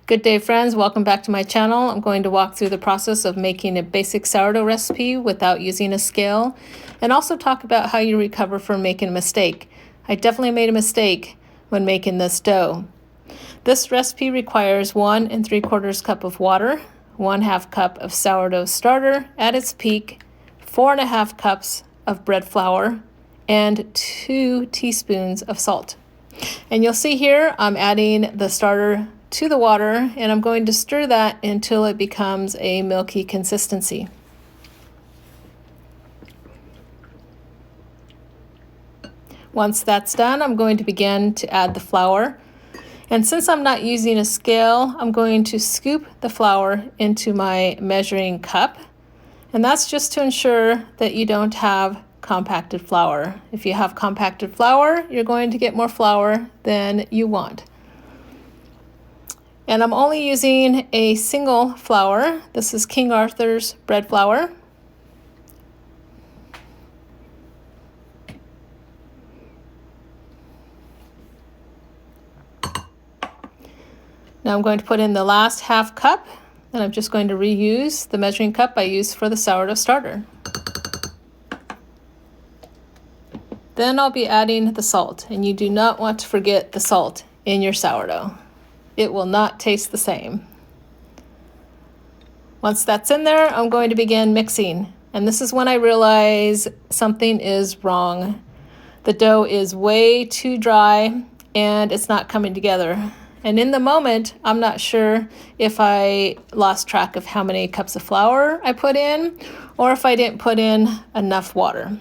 Good day, friends. Welcome back to my channel. I'm going to walk through the process of making a basic sourdough recipe without using a scale, and also talk about how you recover from making a mistake. I definitely made a mistake when making this dough. This recipe requires 1 3/4 cup of water, 1/2 cup of sourdough starter at its peak, 4½ cups of bread flour, and 2 teaspoons of salt. And you'll see here I'm adding the starter to the water, and I'm going to stir that until it becomes a milky consistency. Once that's done, I'm going to begin to add the flour. And since I'm not using a scale, I'm going to scoop the flour into my measuring cup. And that's just to ensure that you don't have compacted flour. If you have compacted flour, you're going to get more flour than you want. And I'm only using a single flour. This is King Arthur's bread flour. Now I'm going to put in the last ½ cup, and I'm just going to reuse the measuring cup I used for the sourdough starter. Then I'll be adding the salt, and you do not want to forget the salt in your sourdough. It will not taste the same. Once that's in there, I'm going to begin mixing. And this is when I realize something is wrong. The dough is way too dry and it's not coming together. And in the moment, I'm not sure if I lost track of how many cups of flour I put in or if I didn't put in enough water.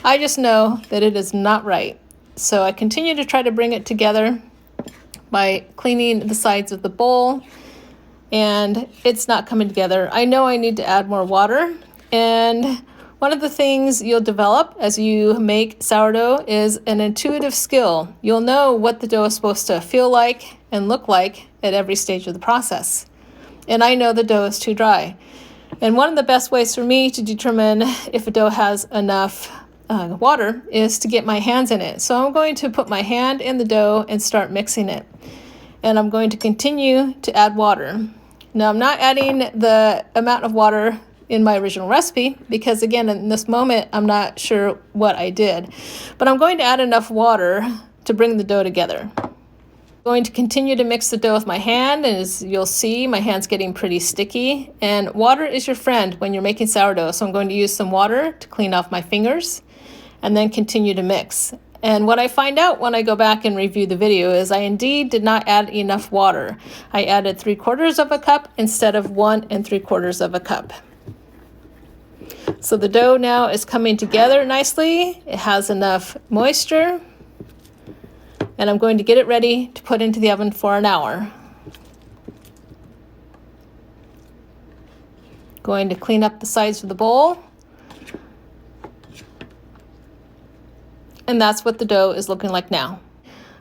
I just know that it is not right. So I continue to try to bring it together by cleaning the sides of the bowl, and it's not coming together. I know I need to add more water, and one of the things you'll develop as you make sourdough is an intuitive skill. You'll know what the dough is supposed to feel like and look like at every stage of the process. And I know the dough is too dry. And one of the best ways for me to determine if a dough has enough water is to get my hands in it. So I'm going to put my hand in the dough and start mixing it. And I'm going to continue to add water. Now I'm not adding the amount of water in my original recipe because, again, in this moment I'm not sure what I did. But I'm going to add enough water to bring the dough together. I'm going to continue to mix the dough with my hand, and as you'll see, my hand's getting pretty sticky. And water is your friend when you're making sourdough, so I'm going to use some water to clean off my fingers and then continue to mix. And what I find out when I go back and review the video is I indeed did not add enough water. I added 3/4 cup instead of 1 3/4 cup. So the dough now is coming together nicely. It has enough moisture. And I'm going to get it ready to put into the oven for an hour. Going to clean up the sides of the bowl. And that's what the dough is looking like now.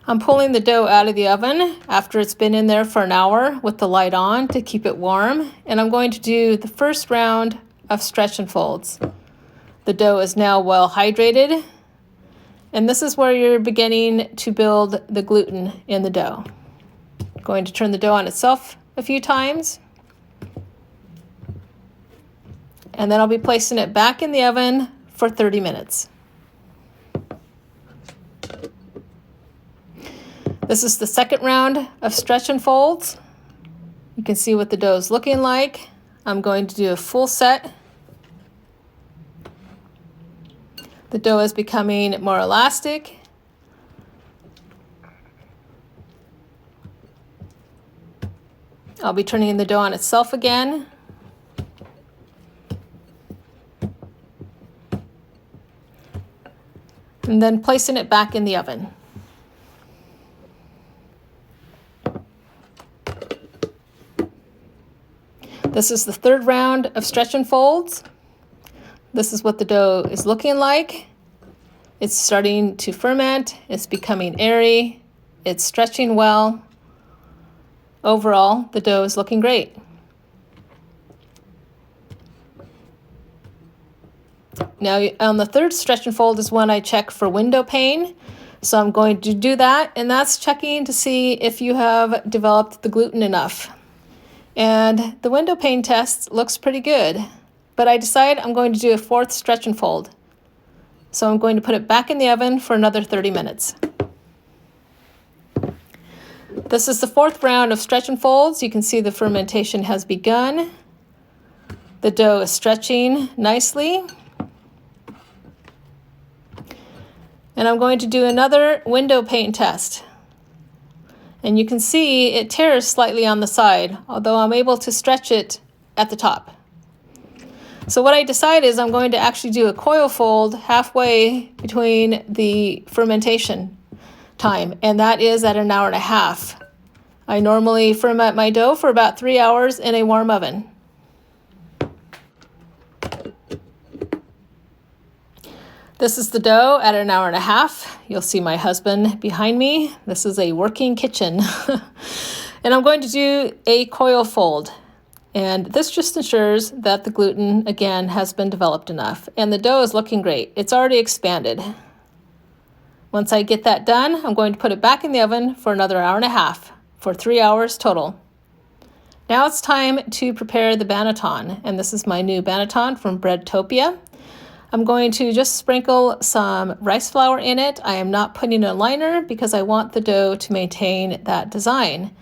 I'm pulling the dough out of the oven after it's been in there for an hour with the light on to keep it warm. And I'm going to do the first round of stretch and folds. The dough is now well hydrated. And this is where you're beginning to build the gluten in the dough. Going to turn the dough on itself a few times. And then I'll be placing it back in the oven for 30 minutes. This is the second round of stretch and folds. You can see what the dough is looking like. I'm going to do a full set. The dough is becoming more elastic. I'll be turning the dough on itself again. And then placing it back in the oven. This is the third round of stretch and folds. This is what the dough is looking like. It's starting to ferment. It's becoming airy. It's stretching well. Overall, the dough is looking great. Now, on the third stretch and fold is when I check for window pane. So I'm going to do that, and that's checking to see if you have developed the gluten enough. And the window pane test looks pretty good, but I decide I'm going to do a fourth stretch and fold. So I'm going to put it back in the oven for another 30 minutes. This is the fourth round of stretch and folds. You can see the fermentation has begun. The dough is stretching nicely. And I'm going to do another window pane test. And you can see it tears slightly on the side, although I'm able to stretch it at the top. So what I decide is I'm going to actually do a coil fold halfway between the fermentation time, and that is at an hour and a half. I normally ferment my dough for about 3 hours in a warm oven. This is the dough at an hour and a half. You'll see my husband behind me. This is a working kitchen. And I'm going to do a coil fold. And this just ensures that the gluten, again, has been developed enough. And the dough is looking great. It's already expanded. Once I get that done, I'm going to put it back in the oven for another hour and a half, for 3 hours total. Now it's time to prepare the banneton. And this is my new banneton from Breadtopia. I'm going to just sprinkle some rice flour in it. I am not putting a liner because I want the dough to maintain that design.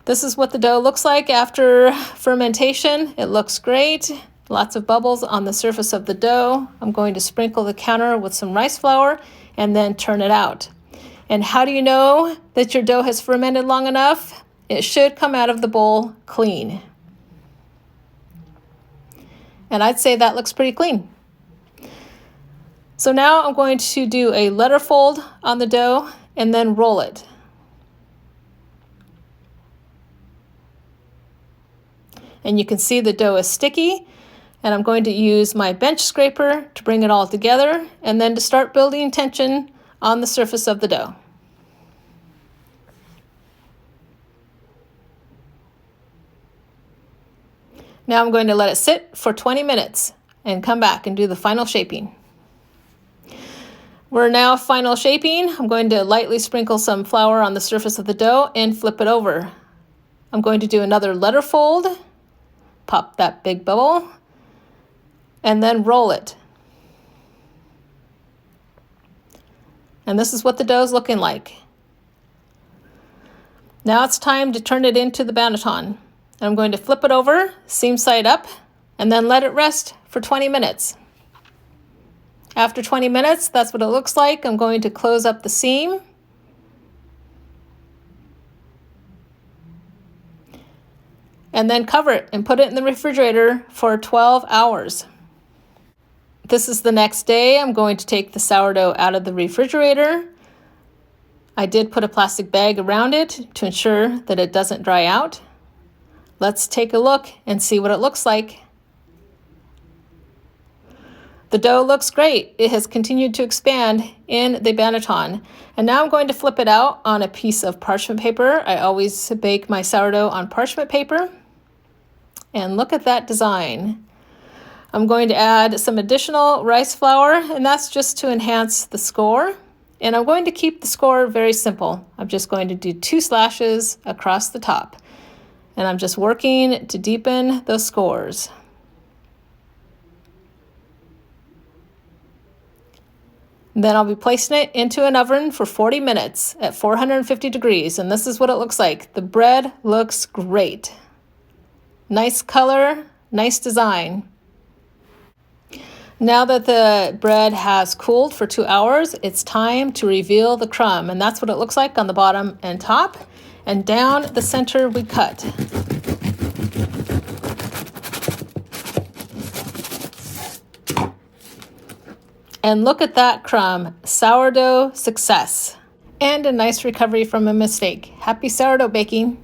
This is what the dough looks like after fermentation. It looks great. Lots of bubbles on the surface of the dough. I'm going to sprinkle the counter with some rice flour and then turn it out. And how do you know that your dough has fermented long enough? It should come out of the bowl clean. And I'd say that looks pretty clean. So now I'm going to do a letter fold on the dough and then roll it. And you can see the dough is sticky, and I'm going to use my bench scraper to bring it all together and then to start building tension on the surface of the dough. Now I'm going to let it sit for 20 minutes and come back and do the final shaping. We're now final shaping. I'm going to lightly sprinkle some flour on the surface of the dough and flip it over. I'm going to do another letter fold, pop that big bubble, and then roll it. And this is what the dough is looking like. Now it's time to turn it into the banneton. And I'm going to flip it over, seam side up, and then let it rest for 20 minutes. After 20 minutes, that's what it looks like. I'm going to close up the seam. And then cover it and put it in the refrigerator for 12 hours. This is the next day. I'm going to take the sourdough out of the refrigerator. I did put a plastic bag around it to ensure that it doesn't dry out. Let's take a look and see what it looks like. The dough looks great. It has continued to expand in the banneton. And now I'm going to flip it out on a piece of parchment paper. I always bake my sourdough on parchment paper. And look at that design. I'm going to add some additional rice flour, and that's just to enhance the score. And I'm going to keep the score very simple. I'm just going to do 2 slashes across the top. And I'm just working to deepen those scores. Then I'll be placing it into an oven for 40 minutes at 450 degrees, and this is what it looks like. The bread looks great. Nice color, nice design. Now that the bread has cooled for 2 hours, it's time to reveal the crumb, and that's what it looks like on the bottom and top. And down the center we cut. And look at that crumb, sourdough success. And a nice recovery from a mistake. Happy sourdough baking.